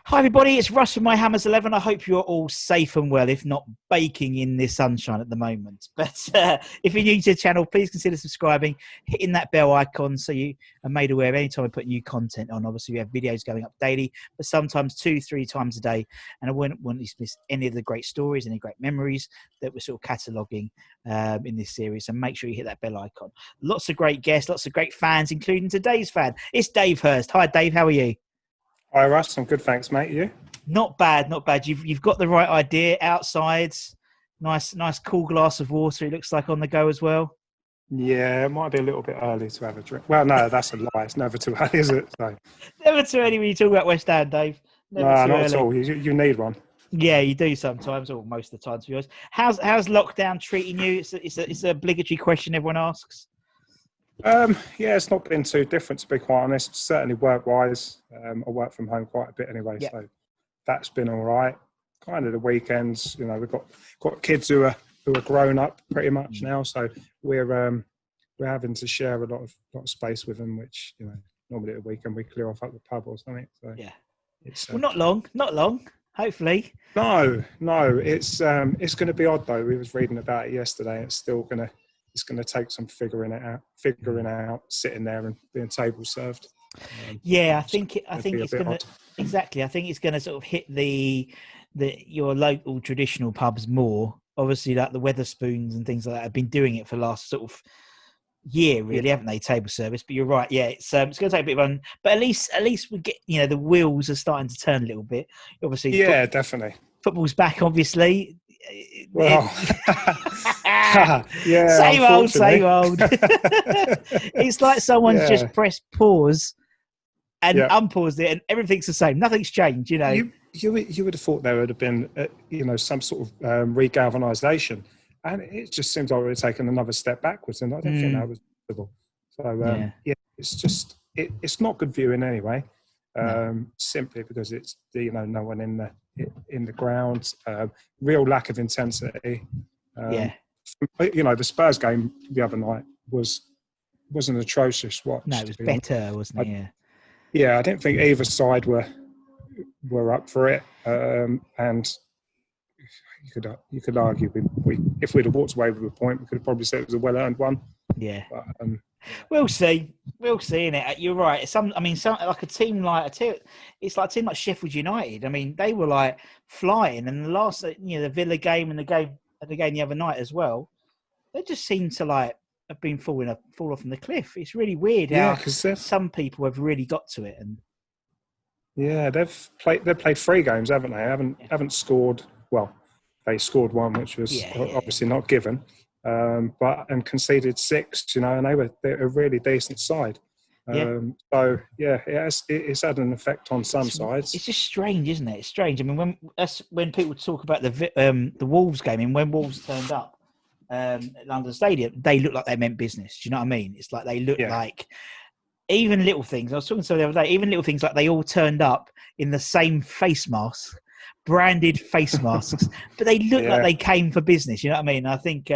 Hi everybody, it's Russ from My Hammers 11. I hope you're all safe and well, if not baking in the sunshine at the moment. But if you're new to the channel, please consider subscribing, hitting that bell icon so you are made aware of any time we put new content on. Obviously, we have videos going up daily, but sometimes 2-3 times a day. And I wouldn't want you to miss any of the great stories, any great memories that we're sort of cataloguing in this series. And make sure you hit that bell icon. Lots of great guests, lots of great fans, including today's fan. It's Dave Hirst. Hi, Dave. How are you? Hi, Russ. I'm good, thanks, mate. You? Not bad, not bad. You've got the right idea. Outside, nice cool glass of water. It looks like on the go as well. Yeah, it might be a little bit early to have a drink. Well, no, that's a lie. It's never too early, is it? So. Never too early when you talk about West Ham, Dave. Never No, too not early. at all. You need one. Yeah, you do sometimes, or most of the time, to be honest. How's lockdown treating you? It's an obligatory question everyone asks. Yeah, it's not been too different, to be quite honest. Certainly work-wise, I work from home quite a bit anyway, Yep. So that's been all right. Kind of the weekends, you know, we've got kids who are grown up pretty much now, so we're having to share a lot of space with them, which, you know, normally at the weekend we clear off at the pub or something. So Yeah. it's Well, not long. Hopefully. No, it's going to be odd though. We was reading about it yesterday. It's going to take some figuring out, sitting there and being table served. Yeah, I think it's going to exactly. I think it's going to sort of hit your local traditional pubs more. Obviously, like the Weatherspoons and things like that have been doing it for the last sort of year, really, haven't they? Table service. But you're right. Yeah, it's going to take a bit of fun. But at least we get, you know, the wheels are starting to turn a little bit. Obviously, yeah, definitely. Football's back, obviously. Well, yeah, same old. It's like someone's just pressed pause and unpaused it, and everything's the same. Nothing's changed, you know. You would have thought there would have been, you know, some sort of regalvanisation, and it just seems like we're taking another step backwards, and I don't think that was possible. So yeah, it's just it's not good viewing anyway. Simply because it's no one in the ground, real lack of intensity. You know, the Spurs game the other night wasn't atrocious watch. No, it was better, wasn't it? Yeah, I didn't think either side were up for it, and you could argue we if we'd have walked away with a point, we could have probably said it was a well-earned one. Yeah. But, we'll see, innit? You're right. It's like a team like it's like a team like Sheffield United. I mean, they were like flying, and the last, the Villa game and the game the other night as well, they just seem to like have been fall off from the cliff. It's really weird how some people have really got to it. And yeah, they've played 3 games, haven't they? Haven't scored. Well, they scored one, which was obviously not given. And conceded 6, you know, and they're a really decent side. So yeah, it's had an effect on some sides. It's just strange, isn't it? It's strange. I mean, when people talk about the Wolves game, and when Wolves turned up at London Stadium, they looked like they meant business. Do you know what I mean? It's like they looked like even little things. I was talking to someone the other day. Even little things like they all turned up in the same face mask. Branded face masks, but they look like they came for business. You know what I mean? I think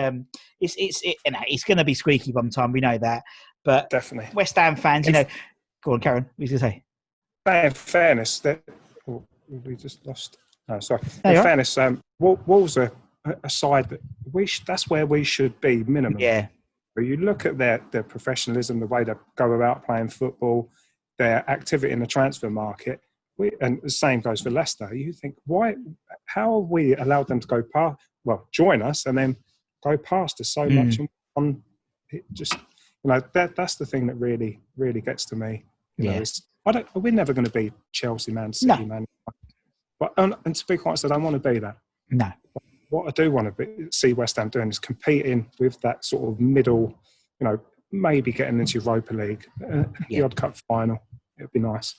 it's going to be squeaky by the time, we know that. But definitely, West Ham fans, you know, go on, Karen. What was you say? In fairness, we just lost. No, sorry. In fairness, Wolves are a side that that's where we should be minimum. Yeah. But you look at their professionalism, the way they go about playing football, their activity in the transfer market. And the same goes for Leicester. You think, how are we allowed them to go past, join us and then go past us so much? And it just, you know, that's the thing that really, really gets to me. You know, we're never going to be Chelsea, Man City, Man. But and to be quite honest, I don't want to be that. No. But what I do want to see West Ham doing is competing with that sort of middle, you know, maybe getting into Europa League, the odd cup final. It would be nice.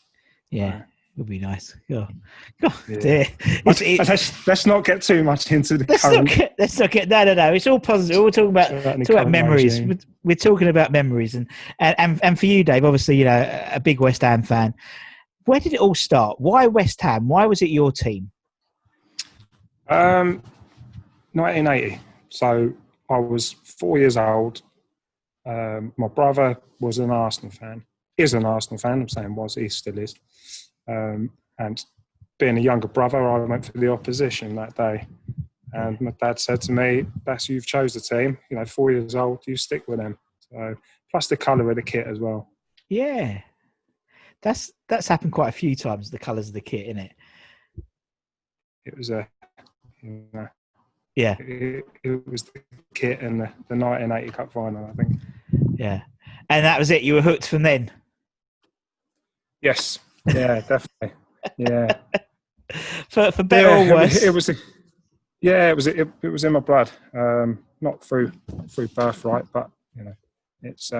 Yeah. Would be nice. Dear. Let's not get too much into the current. Let's not get. No. It's all positive. We're talking about memories. We're talking about memories, and for you, Dave, obviously, you know, a big West Ham fan. Where did it all start? Why West Ham? Why was it your team? 1980. So I was 4 years old. My brother was an Arsenal fan. Is an Arsenal fan. I'm saying was. He still is. And being a younger brother, I went for the opposition that day. And my dad said to me, "That's you've chose the team. 4 years old, you stick with them." So plus the colour of the kit as well. Yeah, that's happened quite a few times. The colours of the kit, isn't it? It was a, yeah, it was the kit in the 1980 Cup final, I think. Yeah, and that was it. You were hooked from then. Yes, yeah, definitely, yeah. for better or worse, it was in my blood. Not through birthright, but it's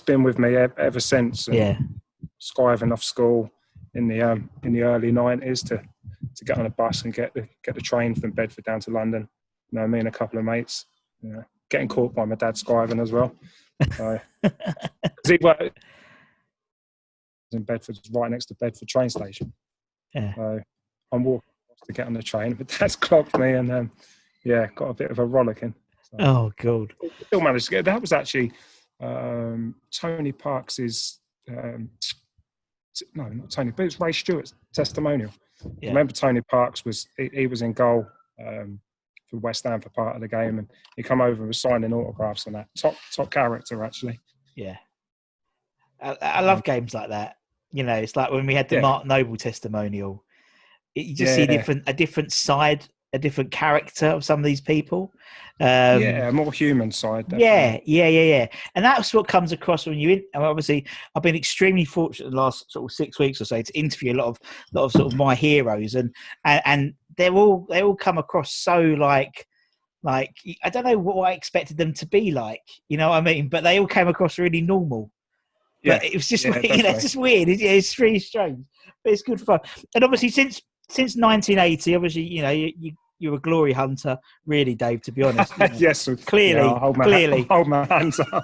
been with me ever since. And skiving off school in the early 90s to get on a bus and get the train from Bedford down to London. Me and a couple of mates. Getting caught by my dad skiving as well. So, he worked in Bedford, right next to Bedford train station. Yeah. So I'm walking to get on the train, but Dad's clocked me and got a bit of a rollicking. So, oh God! Still managed to get. That was actually Tony Parks's. No, not Tony, but it's Ray Stewart's testimonial. Yeah. I remember Tony Parks he was in goal for West Ham for part of the game, and he come over and was signing autographs on that. Top character, actually. Yeah, I love games like that. It's like when we had the Mark Noble testimonial. You just see a different side, a different character of some of these people. A more human side. Definitely. Yeah. And that's what comes across when obviously, I've been extremely fortunate the last sort of 6 weeks or so to interview a lot of sort of my heroes, and they all come across so like I don't know what I expected them to be like. You know what I mean? But they all came across really normal. But it was just it's just weird. It's really strange, but it's good fun. And obviously, since 1980, obviously, you're a glory hunter, really, Dave. To be honest, yes, clearly, I'll hold my hands up.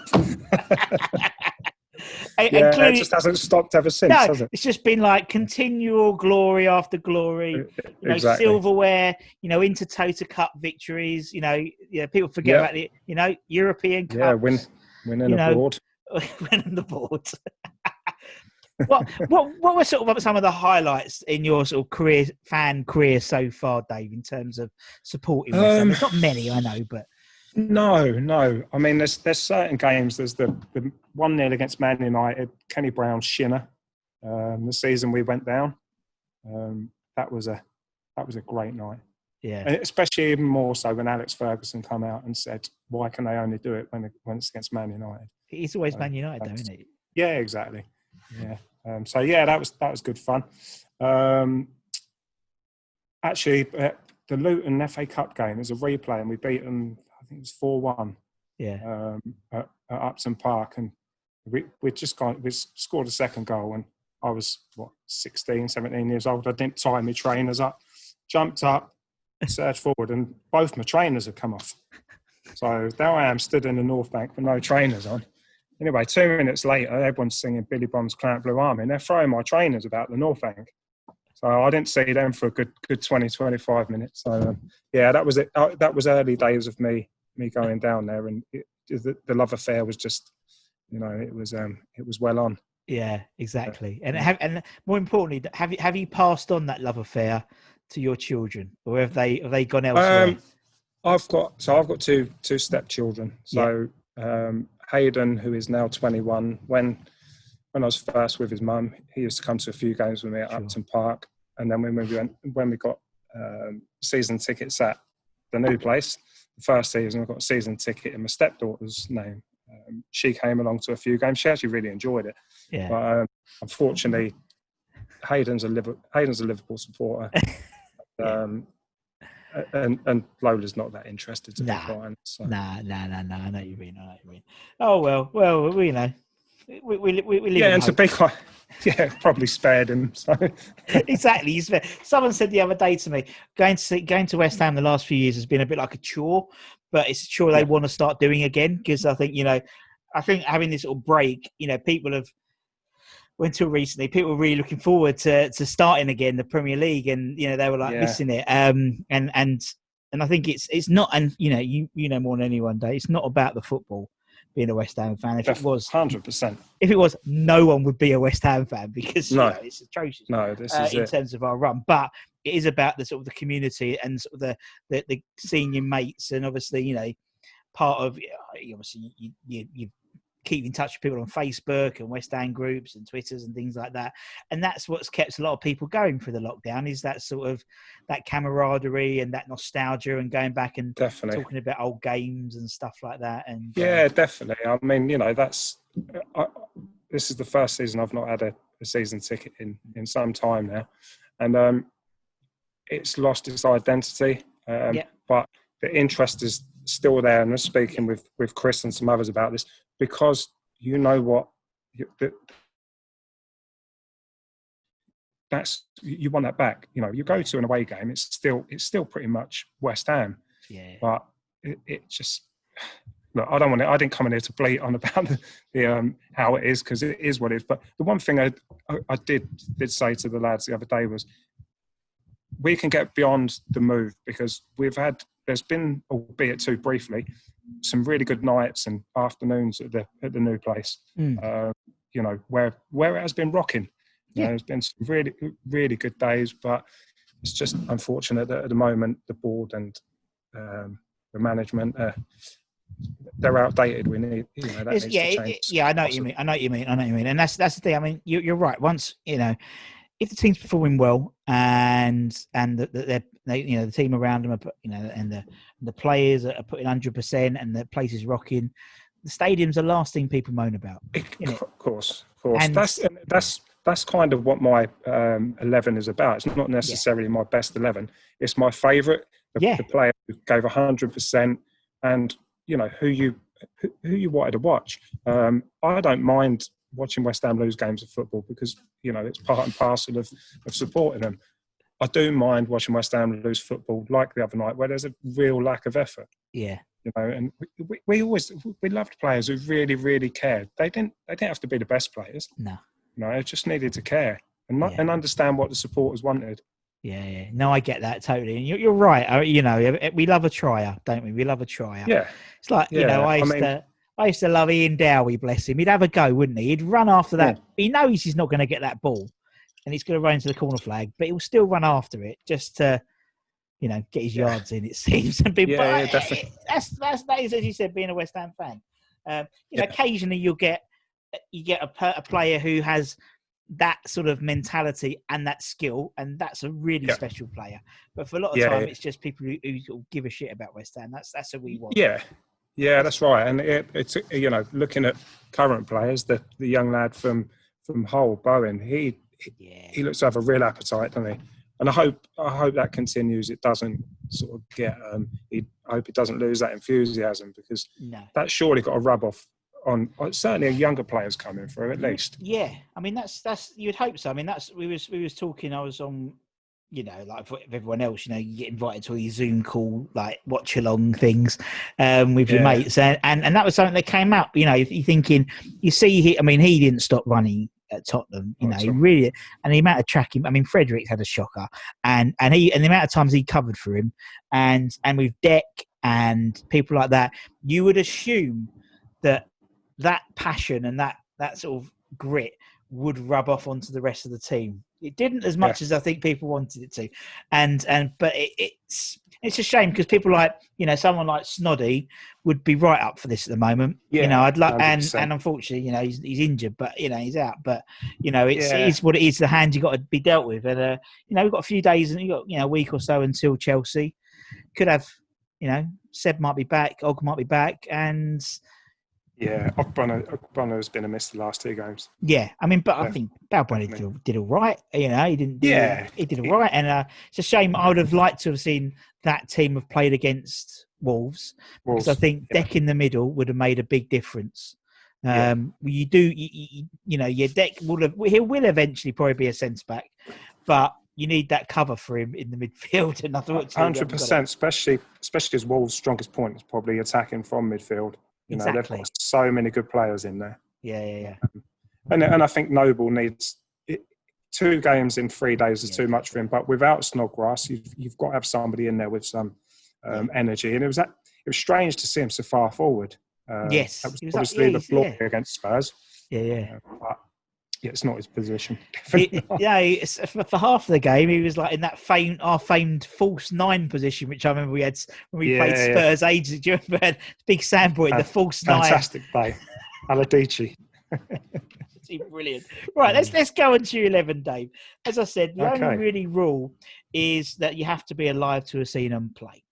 and clearly, it just hasn't stopped ever since, has it? It's just been like continual glory after glory. Exactly. Silverware. Intertoto Cup victories. People forget about the European Cup. Yeah, winning abroad. Winning the board. what were sort of some of the highlights in your sort of fan career so far, Dave, in terms of supporting West Ham? There's not many, I know, but no. I mean, there's certain games. There's the 1-0 against Man United, Kenny Brown's shinner. The season we went down, that was a great night. Yeah, and especially even more so when Alex Ferguson come out and said, "Why can they only do it when it's against Man United?" He's always Man United, though, isn't he? Yeah, exactly. Yeah. That was good fun. Actually, the Luton FA Cup game is a replay, and we beat them. I think it was 4-1. Yeah. At Upton Park, and we scored a second goal, and I was 16, 17 years old. I didn't tie my trainers up, jumped up, surged forward, and both my trainers had come off. So there I am, stood in the North Bank with no trainers on. Anyway, 2 minutes later, everyone's singing Billy Bond's Claret Blue Army, and they're throwing my trainers about the North Bank. So I didn't see them for a good 20, 25 minutes. So that was it. That was early days of me going down there, and the love affair was just, it was well on. Yeah, exactly. And more importantly, have you passed on that love affair to your children, or have they gone elsewhere? I've got two stepchildren. So Hayden, who is now 21, when I was first with his mum, he used to come to a few games with me at Upton Park. And then when we got season tickets at the new place, the first season, I got a season ticket in my stepdaughter's name. She came along to a few games. She actually really enjoyed it. Yeah. But unfortunately, Hayden's a Liverpool supporter. And Lola's not that interested, to be quite honest. So. Nah. I know what you mean. Oh well, we know. We live. Yeah, and to be quite, probably spared him. So. Exactly. Someone said the other day to me, going to West Ham the last few years has been a bit like a chore, but it's a chore they want to start doing again, because I think having this little break, people have. Until recently, people were really looking forward to starting again the Premier League, and they were missing it. And I think it's not, and you know more than anyone, Dave, it's not about the football, being a West Ham fan. If it was 100%, if it was, no one would be a West Ham fan because it's atrocious. No, this is in terms of our run, but it is about the sort of the community and sort of the senior mates, and obviously part of obviously you keep in touch with people on Facebook and West Ham groups and Twitters and things like that, and that's what's kept a lot of people going through the lockdown, is that sort of that camaraderie and that nostalgia and going back and talking about old games and stuff like that. And definitely. I mean, this is the first season I've not had a season ticket in some time now, and it's lost its identity, but the interest is still there. And I'm speaking with Chris and some others about this, because you want that back. You go to an away game, it's still pretty much West Ham. Yeah. But it just, look, I didn't come in here to bleat on about the how it is, because it is what it is. But the one thing I did say to the lads the other day was, we can get beyond the move, because there's been, albeit too briefly, some really good nights and afternoons at the new place. Where it has been rocking. There's been some really, really good days, but it's just unfortunate that at the moment the board and the management they're outdated. We need, that needs to change. I know what you mean. And that's the thing. I mean, you're right. Once if the team's performing well and the team around them are and the players are putting 100% and the place is rocking, the stadium's the last thing people moan about. Of course. And that's kind of what my 11 is about. It's not necessarily my best 11. It's my favourite. The player who gave 100%, and who you wanted to watch. I don't mind watching West Ham lose games of football, because it's part and parcel of supporting them. I do mind watching West Ham lose football, like the other night, where there's a real lack of effort. Yeah. And we loved players who really, really cared. They didn't have to be the best players. No. They just needed to care and understand what the supporters wanted. Yeah. No, I get that totally. And you're right. We love a trier, don't we? We love a trier. Yeah. It's like, I used to love Ian Dowie, bless him. He'd have a go, wouldn't he? He'd run after that. He knows he's not going to get that ball and he's going to run into the corner flag, but he'll still run after it just to, get his yards in, it seems. And definitely. That is, as you said, being a West Ham fan. Occasionally you get a player who has that sort of mentality and that skill, and that's a really special player. But for a lot of time, it's just people who give a shit about West Ham. That's what we want. Yeah, that's right. And it's looking at current players, the young lad from Hull, Bowen, he looks to have a real appetite, doesn't he? And I hope that continues. It doesn't sort of get. I hope it doesn't lose that enthusiasm, because that's surely got to rub off on certainly younger players coming through, at least. Yeah, I mean that's you'd hope so. I mean we was talking. I was on. Like for everyone else, you get invited to these Zoom call, like watch along things with your mates, and that was something that came up. You're thinking, you see, he didn't stop running at Tottenham. He really, and the amount of tracking. I mean, Fredericks had a shocker, and the amount of times he covered for him, and with Deck and people like that, you would assume that passion and that sort of grit would rub off onto the rest of the team. It didn't as much as I think people wanted it to, but it's a shame, because people like someone like Snoddy would be right up for this at the moment. I'd like, and unfortunately, he's injured, but he's out. But it's what it is. The hand you got to be dealt with, and we've got a few days, and you got a week or so until Chelsea. Could have Seb might be back, Og might be back, and. Yeah, Ogbonna has been a miss the last 2 games. Yeah, I mean, but I think Balboni did all right. He did all right, and it's a shame. I would have liked to have seen that team have played against Wolves, because I think Deck in the middle would have made a big difference. Your Deck he will eventually probably be a centre back, but you need that cover for him in the midfield. And 100%, especially as Wolves' strongest point is probably attacking from midfield. Exactly. They've got so many good players in there. Yeah. And I think Noble needs 2 games in 3 days is too much for him. But without Snodgrass, you've got to have somebody in there with some energy. And it was strange to see him so far forward. Yes, That was he was like, obviously the glory against Spurs. yeah. But yeah, it's not his position. For half the game, he was like in that our famed false nine position, which I remember we had when we played Spurs ages. Do you remember Big Sam Boy, the false fantastic play, Aladici. Brilliant. Right, let's go into your 11, Dave. As I said, the only really rule is that you have to be alive to have seen them play.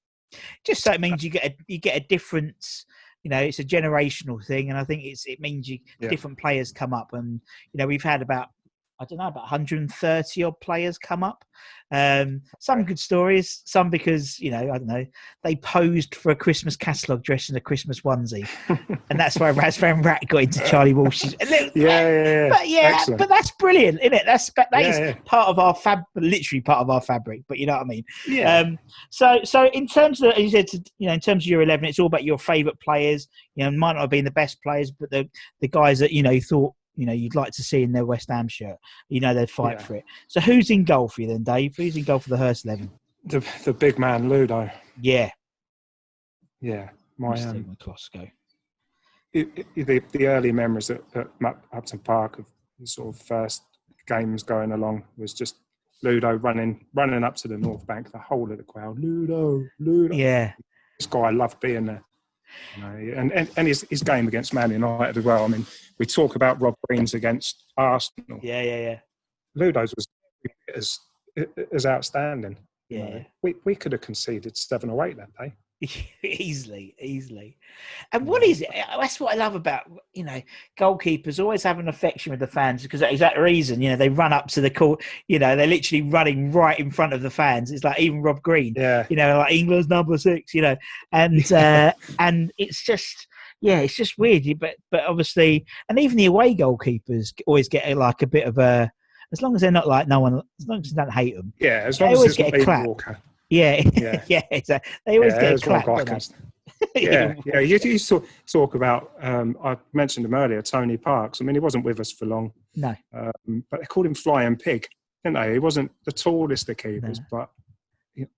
Just so it means you get a difference. You know, it's a generational thing, and I think it means different players come up, and we've had about 130 odd players come up. Some good stories, some because they posed for a Christmas catalogue dressed in a Christmas onesie, and that's why Razvan Rat got into Charlie Walsh's. But that's brilliant, isn't it? That is part of our literally part of our fabric. But you know what I mean? Yeah. So in terms of, as you said, in terms of your 11, it's all about your favourite players. Might not have been the best players, but the guys that thought you'd like to see in their West Ham shirt. They'd fight for it. So who's in goal for you then, Dave? Who's in goal for the Hirst 11? The big man, Ludo. Yeah. Yeah. My Costco. The early memories at Upton Park of the sort of first games going along was just Ludo running up to the North Bank, the whole of the crowd. Ludo. Yeah. This guy loved being there. And his game against Man United as well. I mean, we talk about Rob Green's against Arsenal. Yeah. Ludo's was as outstanding. Yeah. We could have conceded 7 or 8 that day. Easily. And what is it? That's what I love about, goalkeepers always have an affection with the fans because that is that reason, they run up to the court, they're literally running right in front of the fans. It's like even Rob Green, like England's number 6, and it's just, it's just weird. But obviously, and even the away goalkeepers always get like a bit of a, as long as they're not like as long as you don't hate them. Yeah, as long as it's not Ian Walker. Yeah. Exactly. They always get a clap. You talk about, I mentioned him earlier, Tony Parks. I mean, he wasn't with us for long. No. But they called him Flying Pig, didn't they? He wasn't the tallest of keepers, but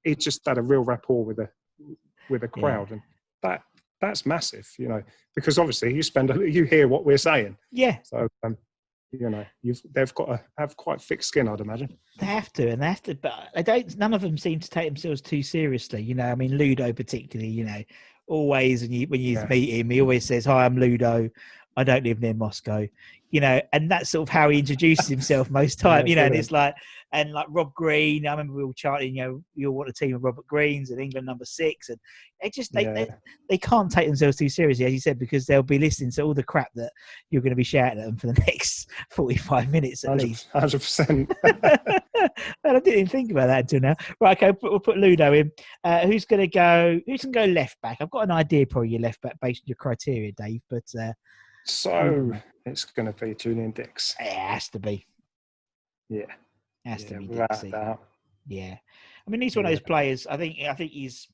he just had a real rapport with the crowd. And that's massive, because obviously you hear what we're saying. Yeah. So, they've got to have quite thick skin, I'd imagine. They have to, but they don't. None of them seem to take themselves too seriously. I mean, Ludo particularly. Always when you meet him, he always says, "Hi, I'm Ludo. I don't live near Moscow." And that's sort of how he introduces himself most time. And it's like, and like Rob Green. I remember we all chanting, you all want a team of Robert Greens and England number 6, and they can't take themselves too seriously, as you said, because they'll be listening to all the crap that you're going to be shouting at them for the next 45 minutes at least. 100%. Well, I didn't even think about that until now. Right, okay, we'll put Ludo in. Who's going to go left back? I've got an idea probably your left back based on your criteria, Dave, but so it's going to be Julian Dix. It has to be. Yeah. It has to be Dixie. Yeah. I mean, he's one of those players. I think he's,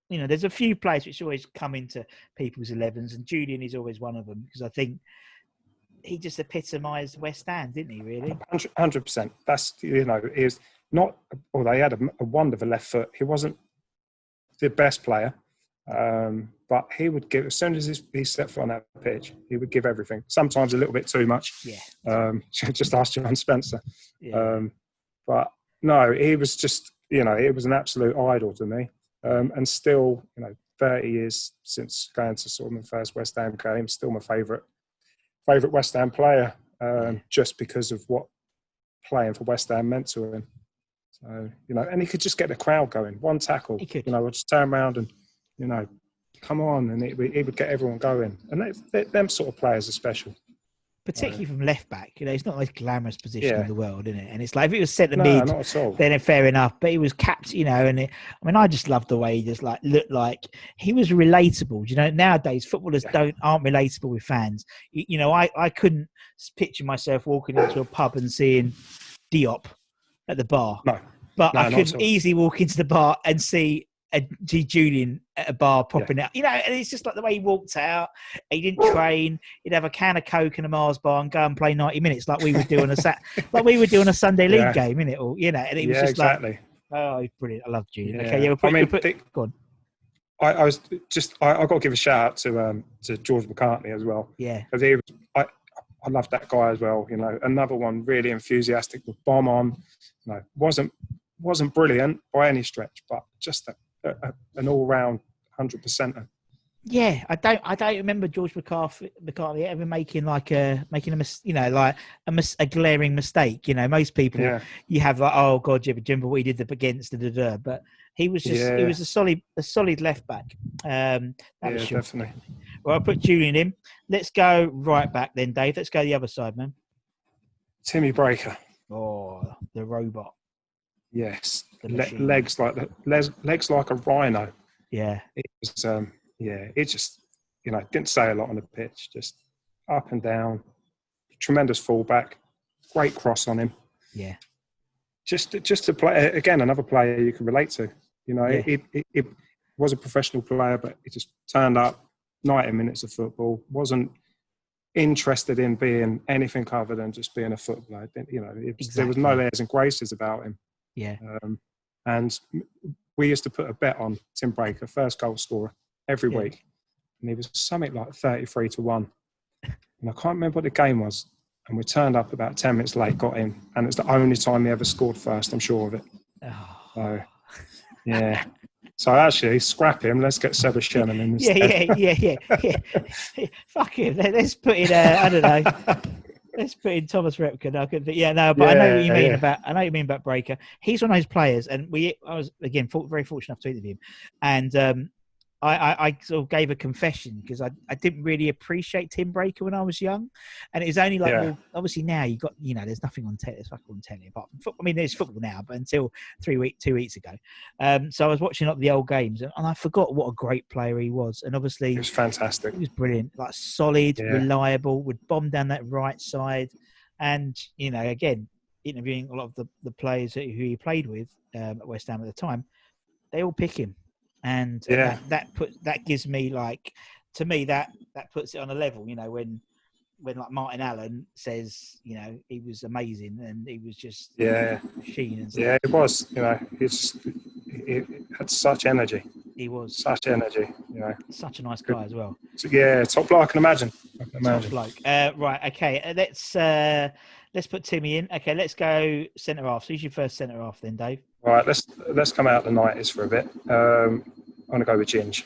there's a few players which always come into people's 11s, and Julian is always one of them because I think he just epitomised West Ham, didn't he, really? 100%. That's, is not, although he had a wonderful left foot, he wasn't the best player. But he would give, as soon as he stepped foot on that pitch, he would give everything. Sometimes a little bit too much. Yeah. Just ask John Spencer. Yeah. But no, he was just, he was an absolute idol to me. And still, 30 years since going to sort of my first West Ham game, still my favourite West Ham player, just because of what playing for West Ham meant to him. So, and he could just get the crowd going. One tackle, he could. I'd just turn around and, come on, and he would get everyone going. And them sort of players are special. Particularly from left back, it's not the most glamorous position in the world, isn't it? And it's like if it was centre mid, not at all. Then fair enough. But he was capped, and I just loved the way he just looked like he was relatable. Nowadays footballers aren't relatable with fans. I couldn't picture myself walking into a pub and seeing Diop at the bar. No. But I could easily walk into the bar and see Julian at a bar popping out, and it's just like the way he walked out. He didn't train. He'd have a can of Coke and a Mars bar and go and play 90 minutes like we would do on a Sunday league game, innit? Or and it was just exactly. like, oh, brilliant! I love Julian. Yeah. Okay, go on. I was just I got to give a shout out to George McCartney as well. Yeah. Because I loved that guy as well. You know, another one really enthusiastic with bomb on. You know, wasn't brilliant by any stretch, but just an all round 100%er. Yeah, I don't remember George McCarthy ever making a glaring mistake. You know, most people you have like, oh god, yeah, but remember what he did against but he was he was a solid left back. That was sure. Definitely. Well, I'll put Julian in. Let's go right back then, Dave. Let's go the other side, man. Timmy Breaker. Oh, the robot. Yes, legs like a rhino. Yeah, it was. It just, you know, didn't say a lot on the pitch, just up and down, tremendous fullback, great cross on him. Yeah. Just to play, again, another player you can relate to. You know, it was a professional player, but he just turned up, 90 minutes of football, wasn't interested in being anything other than just being a footballer. You know, there was no airs and graces about him. Yeah. And we used to put a bet on Tim Breaker, first goal scorer, every week, and he was something like 33-1, and I can't remember what the game was, and we turned up about 10 minutes late, got in, and it's the only time he ever scored first, I'm sure of it. So so actually scrap him, let's get Seba Shannon in instead. Yeah. Fuck him, let's put in I don't know, let's put in Thomas Repkin. I know what you mean about Breaker. He's one of those players, and I was again very fortunate enough to interview him, and I sort of gave a confession because I didn't really appreciate Tim Breaker when I was young, and it was only like, well, obviously now you got, you know, there's nothing on telly, there's fucking on telly apart from football. I mean, there's football now, but until 2 weeks ago, so I was watching up the old games, and I forgot what a great player he was, and obviously he was fantastic. He was brilliant, like solid, reliable, would bomb down that right side, and you know, again, interviewing a lot of the players who he played with at West Ham at the time, they all pick him. And that gives me, like, to me that puts it on a level, you know, when like Martin Allen says, you know, he was amazing and he was just machine and stuff. Yeah, it was, you know, he had such energy. He was such energy, you know. Such a nice guy as well. So, top bloke, I can imagine. Top bloke. Right, okay. Let's put Timmy in. Okay, let's go centre half. So who's your first centre half then, Dave? All right, let's come out the 90s for a bit. I'm going to go with James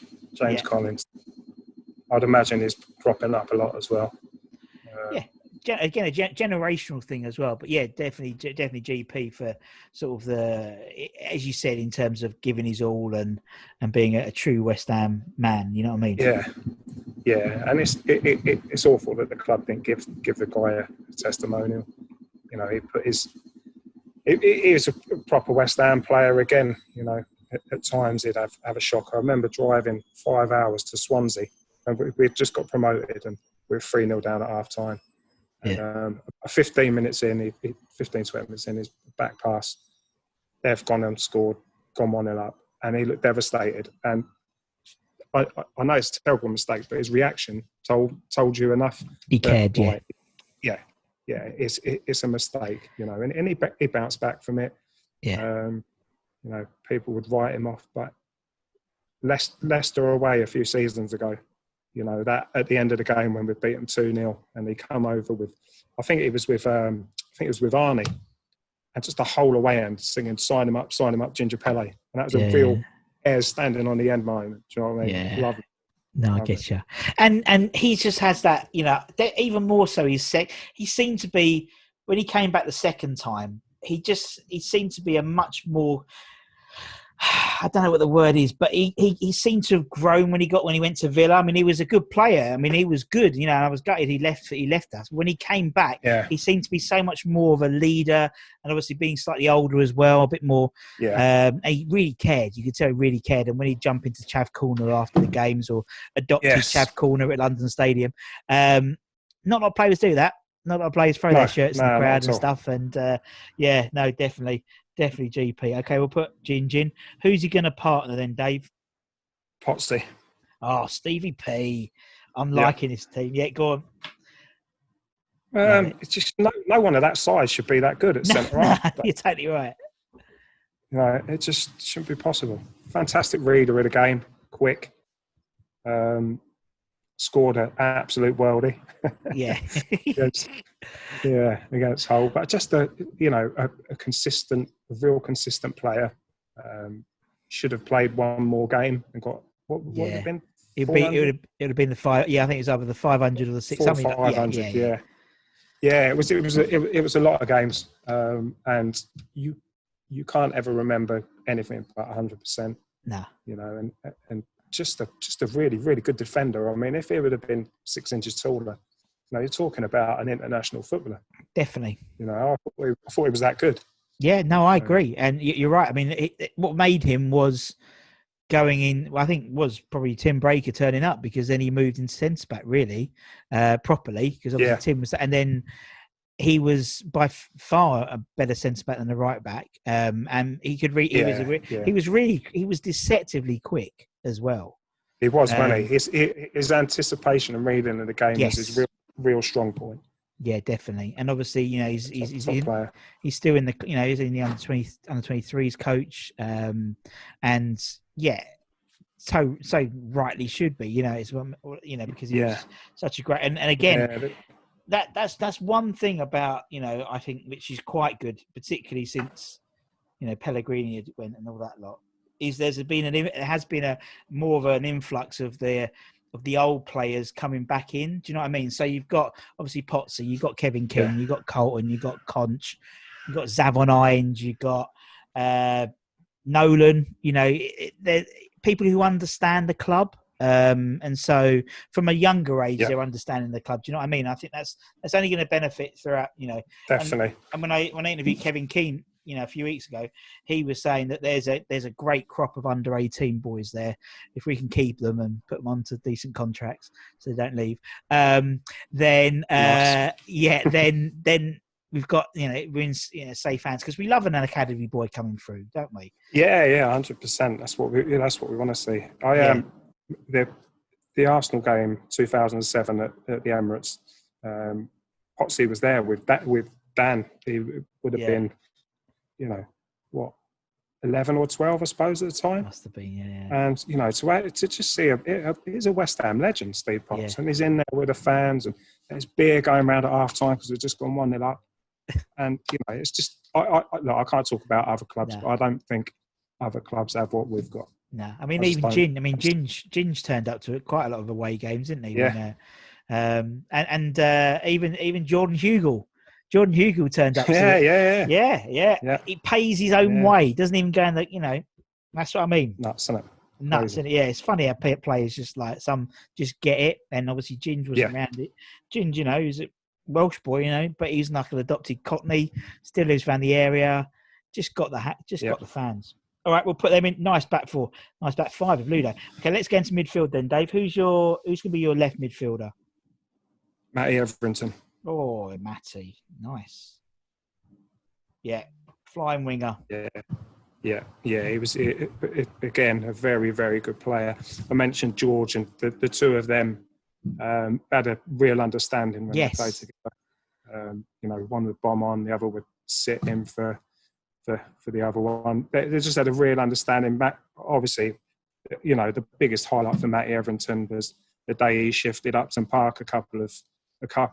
Collins. I'd imagine he's dropping up a lot as well. Again, a generational thing as well. But yeah, definitely GP for sort of as you said, in terms of giving his all and being a true West Ham man. You know what I mean? Yeah. And it's awful that the club didn't give the guy a testimonial. You know, he put his. He was a proper West Ham player again. You know, at times he'd have a shock. I remember driving 5 hours to Swansea, and we'd just got promoted, and we were 3-0 down at half time. And 15 minutes in, 20 minutes in, his back pass, they've gone and scored, gone 1-0 up, and he looked devastated. And I know it's a terrible mistake, but his reaction told you enough. He cared, it's a mistake, you know, and he bounced back from it. You know, people would write him off, but Leicester away a few seasons ago, you know, that at the end of the game when we beat them 2-0, and he come over with, I think it was with Arnie, and just a whole away end singing "Sign him up, Ginger Pele," and that was a real air standing on the end moment. Do you know what I mean? Yeah. Love it. No, I get you. And he just has that, you know, even more so. He seemed to be, when he came back the second time, he seemed to be a much more, I don't know what the word is, but he seemed to have grown when he went to Villa. I mean, he was a good player. I mean, he was good. You know, I was gutted he left us. When he came back, he seemed to be so much more of a leader, and obviously being slightly older as well, a bit more. He really cared. You could tell he really cared. And when he'd jump into Chav Corner after the games, or adopt his Chav Corner at London Stadium, not a lot of players do that. Not a lot of players throw their shirts in the crowd and stuff. And definitely GP. Okay, we'll put Gin. Who's he going to partner then, Dave? Potsy. Oh, Stevie P. I'm liking his team. Yeah, go on. It's just no one of that size should be that good at centre half. You're totally right. You know, it just shouldn't be possible. Fantastic reader of the game. quick, scored an absolute worldie. Yeah. against, against Hull. But just a real consistent player. Should have played one more game and got what would it been? It would have been the 5. Yeah, I think it was either the 500 or the 600. 500. Yeah. It was a lot of games, and you can't ever remember anything but 100%. Nah. And just a really, really good defender. I mean, if he would have been 6 inches taller, you're talking about an international footballer. Definitely. I thought he was that good. Yeah, no, I agree. And you're right. I mean, what made him was going in, I think, was probably Tim Breaker turning up, because then he moved into centre back really properly, because obviously Tim was, and then he was by far a better centre back than the right back, and he could read. He was deceptively quick as well. He was, wasn't he? His anticipation and reading of the game was his real strong point. Yeah, definitely. And obviously, he's still in the, he's in the under 23s coach, and so rightly should be, it's because he was such a great, and again, that's one thing about, I think, which is quite good, particularly since Pellegrini went and all that lot, is there has been a more of an influx of the old players coming back in. Do you know what I mean? So you've got obviously Potser, you've got Kevin King, you've got Colton, you've got Conch, you've got Zavon Ines, you've got Nolan. They're people who understand the club, and so from a younger age they're understanding the club. Do you know what I mean? I think that's only going to benefit throughout. Definitely. And when I interviewed Kevin Keane, a few weeks ago, he was saying that there's a great crop of under 18 boys there. If we can keep them and put them onto decent contracts so they don't leave, then we've got we're in safe hands, because we love an academy boy coming through, don't we? Yeah, 100%. That's what we want to see. The Arsenal game 2007 at the Emirates, Potsy was there with Dan. He would have been 11 or 12, I suppose, at the time. Must have been, And to just see he's a West Ham legend, Steve Potts, and he's in there with the fans, and there's beer going around at half time because we've just gone 1-0 up. And it's just I can't talk about other clubs, but I don't think other clubs have what we've got. No, I mean, even Ginge turned up to quite a lot of away games, didn't he? Yeah. Even Jordan Hugel. Jordan Hugel turned up. Yeah. He pays his own way. Doesn't even go in the, that's what I mean. Nuts, isn't it? Nuts, isn't it? Yeah, it's funny how players just like some just get it. And obviously Ginge was around it. Ginge, he's a Welsh boy, but he's like an adopted Cockney, still lives around the area. Just got got the fans. All right, we'll put them in. Nice back four, nice back five of Ludo. Okay, let's get into midfield then, Dave. Who's going to be your left midfielder? Matty Everington. Oh, Matty, nice. Yeah, flying winger. Yeah. He was again a very, very good player. I mentioned George, and the two of them had a real understanding when they played together. One would bomb on, the other would sit in for the other one. They just had a real understanding. Obviously, the biggest highlight for Matty Everington was the day he shifted Upton Park a couple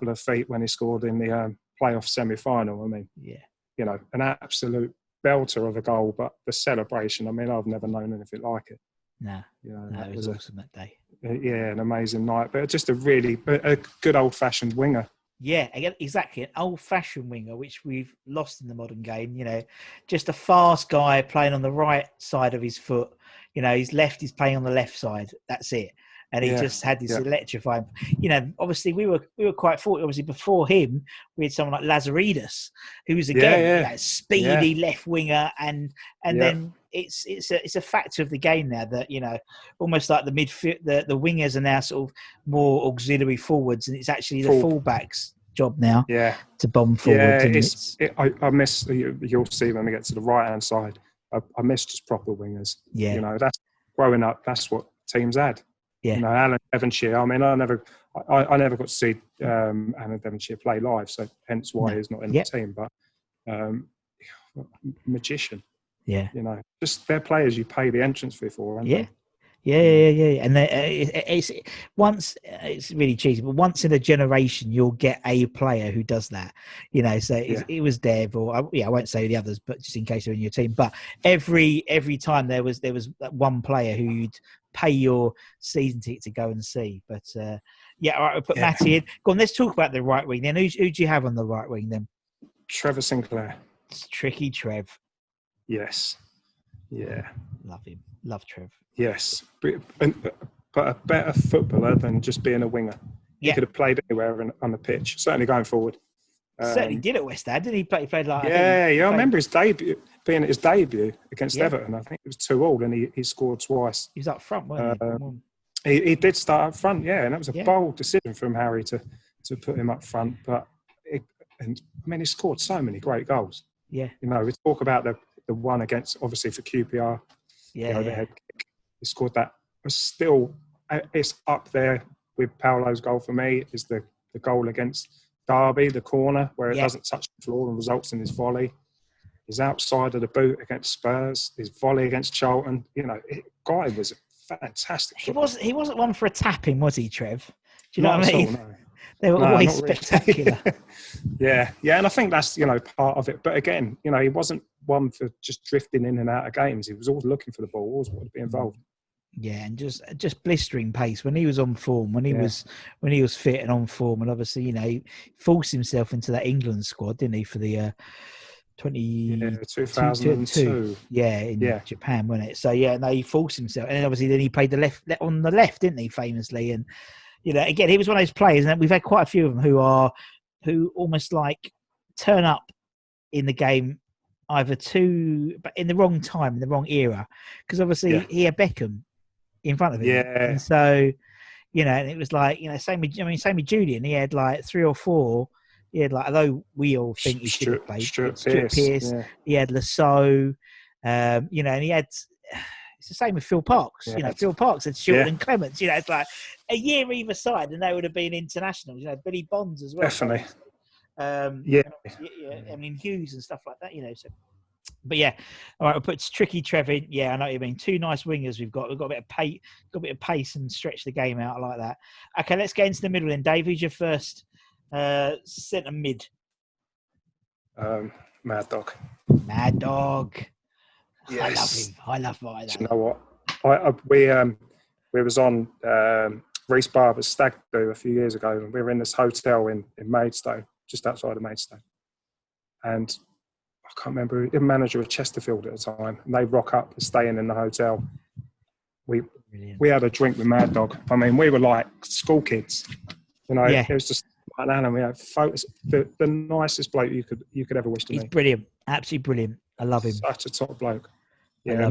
of feet when he scored in the playoff semi-final. I mean, an absolute belter of a goal, but the celebration, I mean, I've never known anything like it. It was awesome that day. An amazing night, but just a good old-fashioned winger. Yeah, exactly. An old-fashioned winger, which we've lost in the modern game. Just a fast guy playing on the right side of his foot. His left is playing on the left side. That's it. And he just had this electrifying. Obviously we were quite fortunate. Obviously before him, we had someone like Lazaridis, who was again that speedy left winger, and then it's a factor of the game now that almost like the midfield, the wingers are now sort of more auxiliary forwards, and it's actually the fullbacks' job now to bomb forward. I miss. You'll see when we get to the right hand side. I miss just proper wingers. That's growing up. That's what teams had. Alan Devonshire. I mean, I never got to see Alan Devonshire play live, so hence why he's not in the team. But magician. Just they're players you pay the entrance fee for, aren't they? And it's once it's really cheesy, but once in a generation you'll get a player who does that. So it was Dev, or I won't say the others, but just in case they're in your team. But every time there was that one player who you'd pay your season ticket to go and see. But all right, we'll put Matty in. Go on, let's talk about the right wing then. Who do you have on the right wing then? Trevor Sinclair. It's tricky, Trev. Yes. Yeah. Love him. Love Trev. Yes. But a better footballer than just being a winger. He could have played anywhere on the pitch, certainly going forward. Certainly did at West Ham, didn't he? He played like... I remember his debut against Everton. I think it was 2-2, and he scored twice. He was up front, wasn't he? He did start up front, and that was a bold decision from Harry to put him up front. But he scored so many great goals. Yeah. We talk about the one against, obviously, for QPR. The head kick. He scored that. But still, it's up there with Paolo's goal for me. Is the goal against Derby, the corner, where it doesn't touch the floor and results in his volley. His outside of the boot against Spurs. His volley against Charlton. Guy was a fantastic. He wasn't one for a tapping, was he, Trev? Do you know what I mean? No. They were always spectacular. Yeah, and I think that's part of it. But again, he wasn't one for just drifting in and out of games. He was always looking for the ball, always wanted to be involved. Yeah, and just blistering pace when he was on form, when he was fit and on form, and obviously he forced himself into that England squad, didn't he, for the 2002. In Japan, wasn't it? So he forced himself, and obviously then he played on the left, didn't he, famously? And again, he was one of those players, and we've had quite a few of them who almost like turn up in the game but in the wrong time, in the wrong era, because obviously he had Beckham in front of him, and so and it was like same with Julian. He had like 3 or 4. He had like, although we all think he should have played Stuart Pearce. He had Lasso, and he had. It's the same with Phil Parks. Phil Parks had Shilton and Clements. It's like a year either side, and they would have been internationals. Billy Bonds as well. Definitely. I mean Hughes and stuff like that. So. But all right, we'll put Tricky Trev in. I know what you mean. 2 nice wingers we've got. We've got a bit of pace and stretch the game out. I like that. Okay, let's get into the middle then. Dave, who's your first centre mid? Mad Dog. Mad Dog. Yes. I love him. I love that. Do you know what? We was on Reece Barber's stag do a few years ago, and we were in this hotel in Maidstone, just outside of Maidstone, and I can't remember, the manager of Chesterfield at the time, and they rock up, staying in the hotel. We had a drink with Mad Dog. I mean, we were like school kids. It was just like that, and we had photos. The nicest bloke you could ever wish to meet. He's brilliant, absolutely brilliant. I love him. Such a top bloke. Yeah,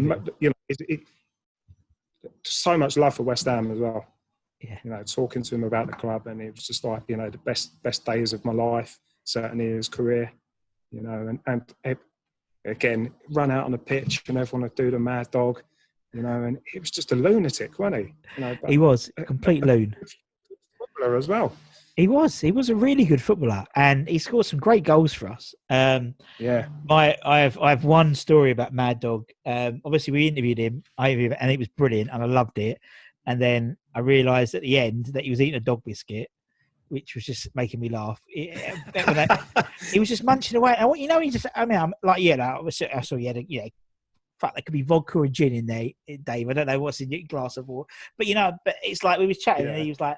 so much love for West Ham as well. Yeah, talking to him about the club, and it was just like the best days of my life, certainly in his career. And again, run out on the pitch and everyone would do the Mad Dog, and he was just a lunatic, wasn't he? He was a complete loon. Footballer as well. He was a really good footballer, and he scored some great goals for us. I have one story about Mad Dog. Obviously, we interviewed him, and it was brilliant, and I loved it. And then I realised at the end that he was eating a dog biscuit, which was just making me laugh. He was just munching away. And I'm like, I saw he had in fact, there could be vodka or gin in there, Dave. I don't know what's in your glass of water, but but it's like we was chatting, and he was like,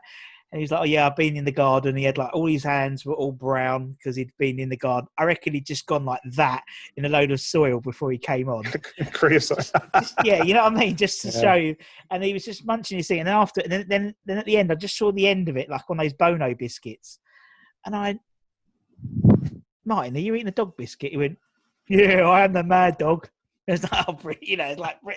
oh yeah, I've been in the garden. He had like all his hands were all brown because he'd been in the garden. I reckon he'd just gone like that in a load of soil before he came on. You know what I mean, just to show you. And he was just munching his thing. And then at the end, I just saw the end of it, like on those Bono biscuits. And Martin, are you eating a dog biscuit? He went, yeah, I am the Mad Dog. It's like, but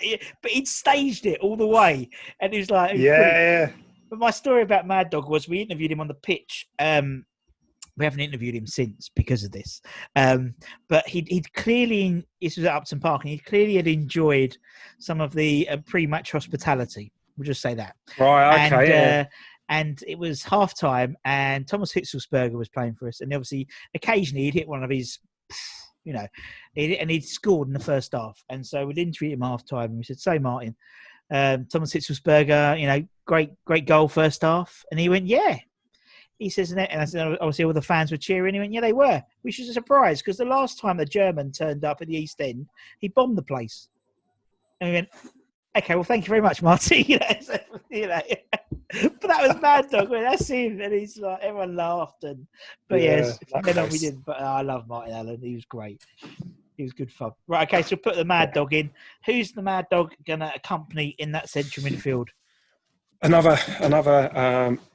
he'd staged it all the way, and he was like, yeah. But my story about Mad Dog was we interviewed him on the pitch. We haven't interviewed him since because of this. But he'd clearly, this was at Upton Park, and he clearly had enjoyed some of the pre-match hospitality. We'll just say that. Right, okay. And it was half-time, and Thomas Hitzelsberger was playing for us. And obviously, occasionally, he'd hit one of his, and he'd scored in the first half. And so we'd interview him half-time, and we said, so Martin, Thomas Hitzelsberger, great goal first half. And he went, yeah. He says, and I said, obviously all the fans were cheering. He went, yeah, they were, which was a surprise because the last time the German turned up at the East End, he bombed the place. And we went, okay, well, thank you very much, Marty. But that was Mad Dog. That's him, and he's like, everyone laughed, from then on we didn't. But I love Martin Allen. He was great. He was good fun. Right, okay, so put the Mad Dog in. Who's the Mad Dog going to accompany in that central midfield? Another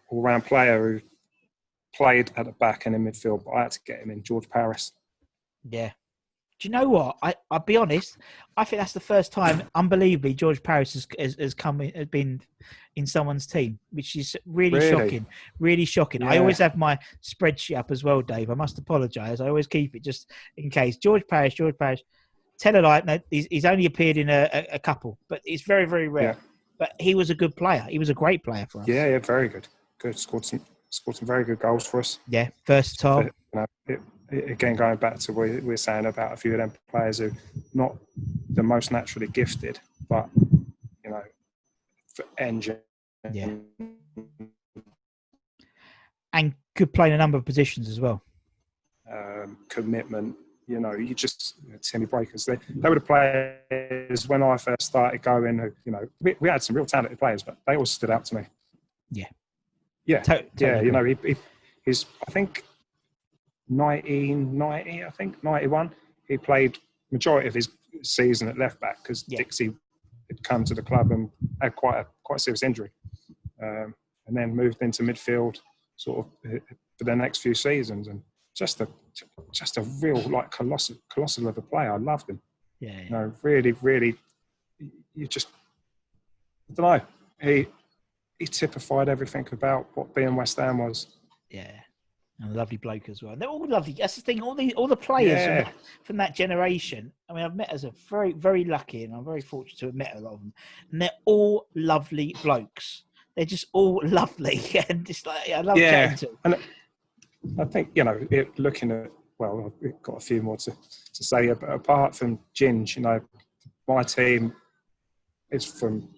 all-round player who played at the back and in midfield, but I had to get him in, George Paris. Yeah. Do you know what? I'll be honest. I think that's the first time, unbelievably, George Paris has been in someone's team, which is really shocking. Really shocking. Yeah. I always have my spreadsheet up as well, Dave. I must apologise. I always keep it just in case. George Paris. Tell a lie. No, he's only appeared in a couple, but it's very, very rare. Yeah. But he was a good player. He was a great player for us. Yeah, very good. Good. Scored some very good goals for us. Yeah, versatile. Again, going back to what we were saying about a few of them players who not the most naturally gifted, but for engine. Yeah. And could play in a number of positions as well. Commitment, you just Timmy Breakers. They were the players when I first started going. We had some real talented players, but they all stood out to me. Yeah. Yeah, totally. He's I think 1990, 91. He played majority of his season at left back because Dixie had come to the club and had quite a serious injury, and then moved into midfield sort of for the next few seasons. And just a real colossal of a player. I loved him. Yeah. Really, really. You just I don't know. He typified everything about what being West Ham was. Yeah, and a lovely bloke as well. And they're all lovely. That's the thing. All the players from that generation. I mean, I've met as a very, very lucky, and I'm very fortunate to have met a lot of them. And they're all lovely blokes. They're just all lovely, and just like I love chatting to them. And I think looking at we've got a few more to say. But apart from Ginge, my team is from.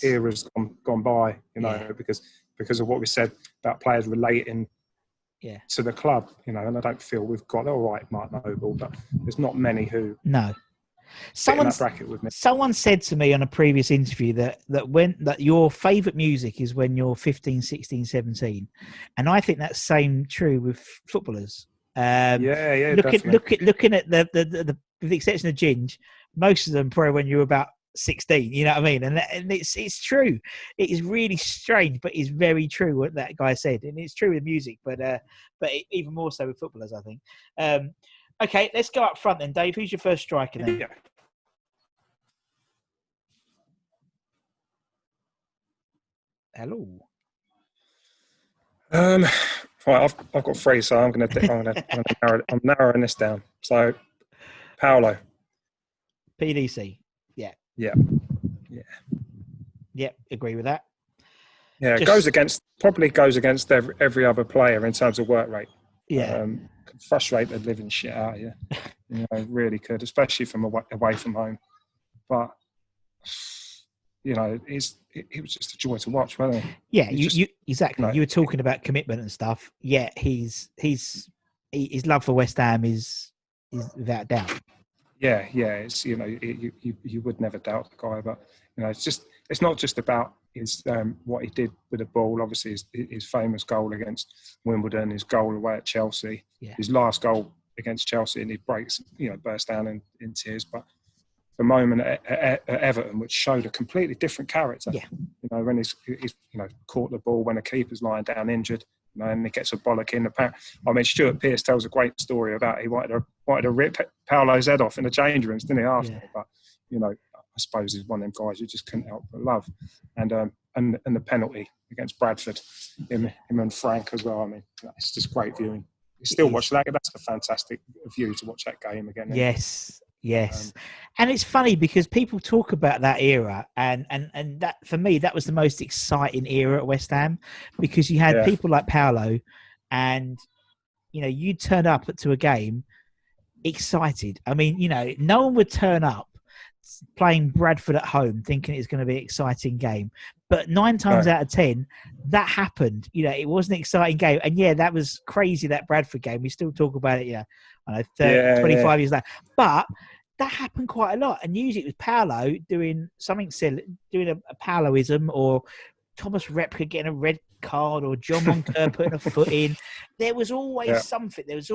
Eras gone by, because of what we said about players relating to the club, and I don't feel we've got Mark Noble, but there's not many who sit in that bracket with me. Someone said to me on a previous interview that your favourite music is when you're 15, 16, 17, and I think that's same true with footballers. Looking at the with the exception of Ginge, most of them probably when you were about 16, you know what I mean? And it's true. It is really strange, but it's very true what that guy said, and it's true with music, but even more so with footballers, I think. Okay, let's go up front then, Dave. Who's your first striker then? Yeah. Hello. Right, I've got three, so I'm narrowing this down. So, Paolo. PDC. Yeah. Agree with that. Yeah, it probably goes against every other player in terms of work rate. Yeah, frustrate the living shit out of you. Really could, especially from away from home. But he was just a joy to watch, wasn't he? Yeah, exactly. You were talking about commitment and stuff. Yeah, his love for West Ham is without doubt. Yeah. It's you would never doubt the guy, but it's not just about his what he did with the ball. Obviously, his famous goal against Wimbledon, his goal away at Chelsea, his last goal against Chelsea, and he burst down in tears. But the moment at Everton, which showed a completely different character. Yeah. When he's caught the ball when the keeper's lying down injured. And he gets a bollock in. Stuart Pearce tells a great story about he wanted to rip Paolo's head off in the change rooms, didn't he? After, but I suppose he's one of them guys you just couldn't help but love. And the penalty against Bradford, him and Frank as well. I mean, it's just great viewing. You still watch that. That's a fantastic view to watch that game again. Yes. And it's funny because people talk about that era and that, for me, that was the most exciting era at West Ham because you had people like Paolo and, you'd turn up to a game excited. I mean, no one would turn up playing Bradford at home, thinking it's going to be an exciting game. But 9 times out of 10, that happened. You know, it was an exciting game. And yeah, that was crazy, that Bradford game. We still talk about it, I know, 25 years later. But that happened quite a lot. And usually it was Paolo doing something silly, doing a Paoloism, or Thomas Repka getting a red card, or John Moncur putting a foot in. There was always something. It was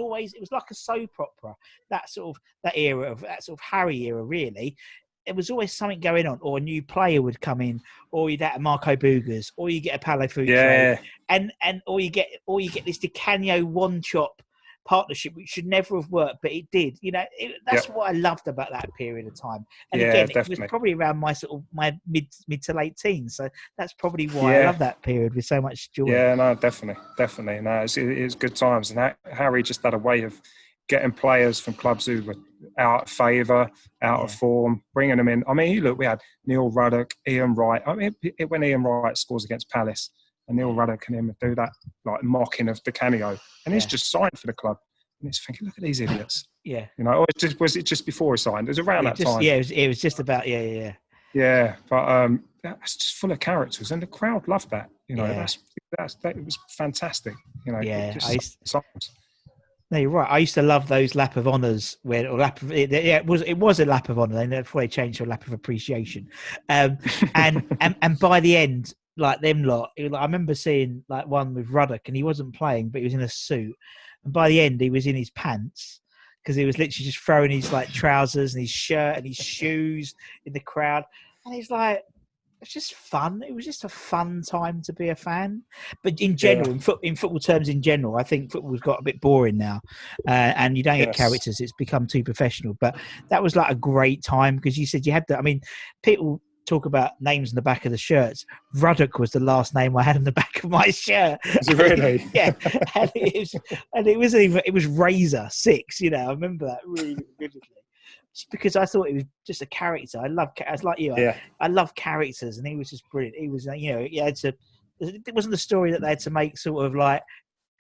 like a soap opera, that sort of Harry era, really. There was always something going on, or a new player would come in, or you'd have a Marco Boogers, or you get a Paolo Futre, and or you get this Di Canio one chop partnership, which should never have worked, but it did. You know, that's what I loved about that period of time. And again, definitely. It was probably around my mid to late teens, so that's probably why I love that period with so much joy. Yeah, no, definitely. No, it's good times, and Harry just had a way of getting players from clubs who were out of favour, out of form, bringing them in. I mean, look, we had Neil Ruddock, Ian Wright. I mean, when Ian Wright scores against Palace, and Neil Ruddock and him do that like mocking of Di Canio, and he's just signed for the club, and he's thinking, look at these idiots. Yeah, you know, was it just before he signed? It was around that time. Yeah, it was just about Yeah, but it's just full of characters, and the crowd loved that. You know, it was fantastic. You know, No, you're right. I used to love those lap of honours it was a lap of honour. Then before they changed to a lap of appreciation, and by the end, like them lot, I remember seeing like one with Ruddock, and he wasn't playing, but he was in a suit, and by the end he was in his pants, because he was literally just throwing his like trousers and his shirt and his shoes in the crowd, and he's like, it's just fun. It was just a fun time to be a fan. But in general, in football terms, in general, I think football's got a bit boring now, and you don't get characters. It's become too professional. But that was like a great time, because you said you had to. I mean, people talk about names in the back of the shirts. Ruddock was the last name I had in the back of my shirt. Was it really? Yeah, and it was Razor 6. You know, I remember that really vividly. Because I thought it was just a character. I love characters, and he was just brilliant. He was, it wasn't the story that they had to make sort of like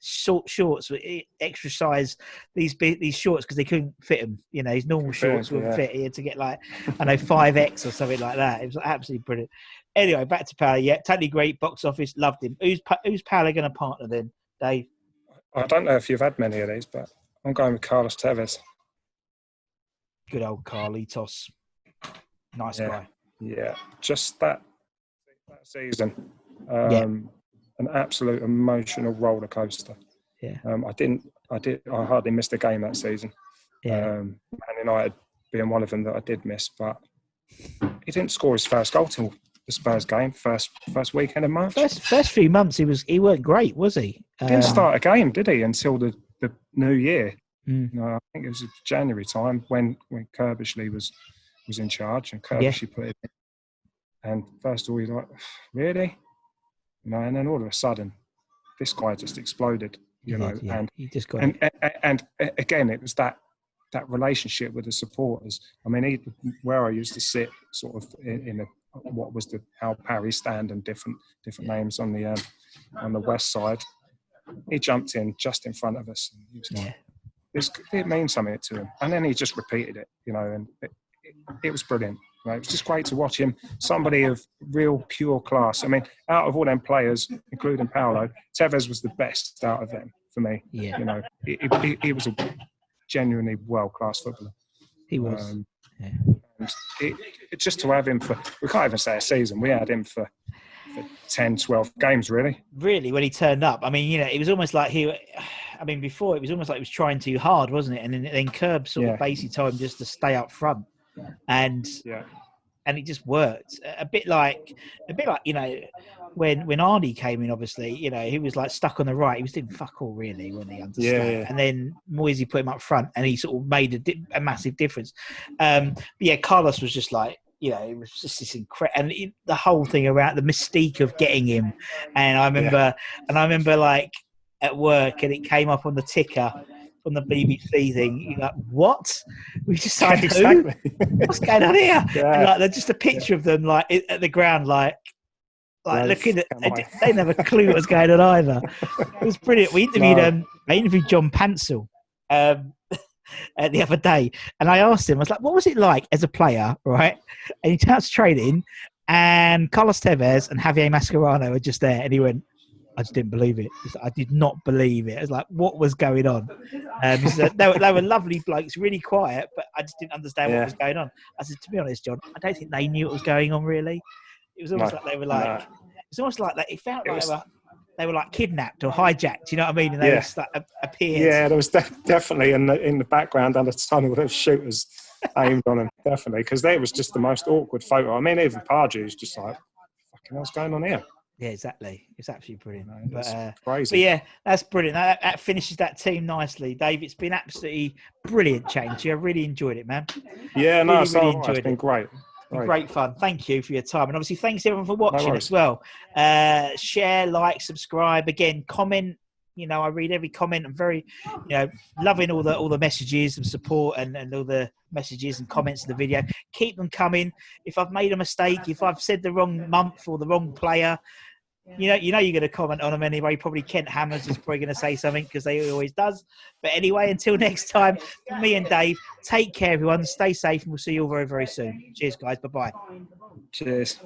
shorts, extra size these shorts, because they couldn't fit him. You know, his normal shorts wouldn't fit. He had to get like 5X or something like that. It was absolutely brilliant. Anyway, back to Paolo. Yeah, totally great. Box office, loved him. Who's Paolo going to partner then, Dave? I don't know if you've had many of these, but I'm going with Carlos Tevez. Good old Carlitos. Nice guy. Yeah, just that season. An absolute emotional roller coaster. Yeah. I hardly missed a game that season. Yeah. Man United being one of them that I did miss, but he didn't score his first goal till the Spurs game, first weekend of March. First few months he weren't great, was he? Didn't start a game, did he, until the new year. You know, I think it was January time when Kerbishley was in charge, and Kerbishley put it in. And first of all, you're like, really? You know, and then all of a sudden, this guy just exploded. And he just got and again, it was that relationship with the supporters. I mean, where I used to sit, sort of in what was the Al Parry stand and different names on the west side. He jumped in just in front of us, and he was like, it means something to him, and then he just repeated it, you know, and it was brilliant. You know, it was just great to watch him. Somebody of real pure class. I mean, out of all them players, including Paolo, Tevez was the best out of them for me. Yeah, you know, he was a genuinely world-class footballer. He was. And just to have him for, we can't even say a season. We had him for 10, 12 games, really. Really, when he turned up, I mean, you know, it was almost like before it was almost like he was trying too hard, wasn't it? And then Kerb sort of basically told him just to stay up front, and it just worked. A bit like you know, when Arnie came in, obviously, you know, he was like stuck on the right. He was doing fuck all really when he understood. And then Moisey put him up front, and he sort of made a massive difference. But yeah, Carlos was just like, you know, it was just this incredible, and the whole thing around the mystique of getting him. And I remember like at work, and it came up on the ticker on the BBC thing. You're like, what? We just signed exactly. What's going on here? And like, they're just a picture of them like at the ground, like looking at. They didn't have a clue what was going on either. It was brilliant. I interviewed John Pansel. the other day, and I asked him, I was like, what was it like as a player, right? And he turned out to training, and Carlos Tevez and Javier Mascherano were just there, and he went, I just didn't believe it. Like, I did not believe it. I was like, what was going on? He said, they were lovely blokes, really quiet, but I just didn't understand what was going on. I said, to be honest, John, I don't think they knew what was going on, really. It was almost like they were like, it's almost like it felt like they were like kidnapped or hijacked, you know what I mean? And they just like appeared. Yeah, there was definitely in the background under the tunnel, there was shooters aimed on them, definitely, because that was just the most awkward photo. I mean, even Pardew's just like, fucking what's going on here? Yeah, exactly. It's absolutely brilliant. Crazy. But yeah, that's brilliant. That finishes that team nicely. Dave, it's been absolutely brilliant change. I really enjoyed it, man. Yeah, really it's been great. Great fun. Thank you for your time. And obviously, thanks everyone for watching as well. Share, like, subscribe. Again, comment. You know, I read every comment. I'm very, loving all the messages of support and all the messages and comments in the video. Keep them coming. If I've made a mistake, if I've said the wrong month or the wrong player, you're going to comment on them anyway. Probably Kent Hammers is probably going to say something because he always does. But anyway, until next time, me and Dave, take care, everyone. Stay safe, and we'll see you all very, very soon. Cheers, guys. Bye-bye. Cheers.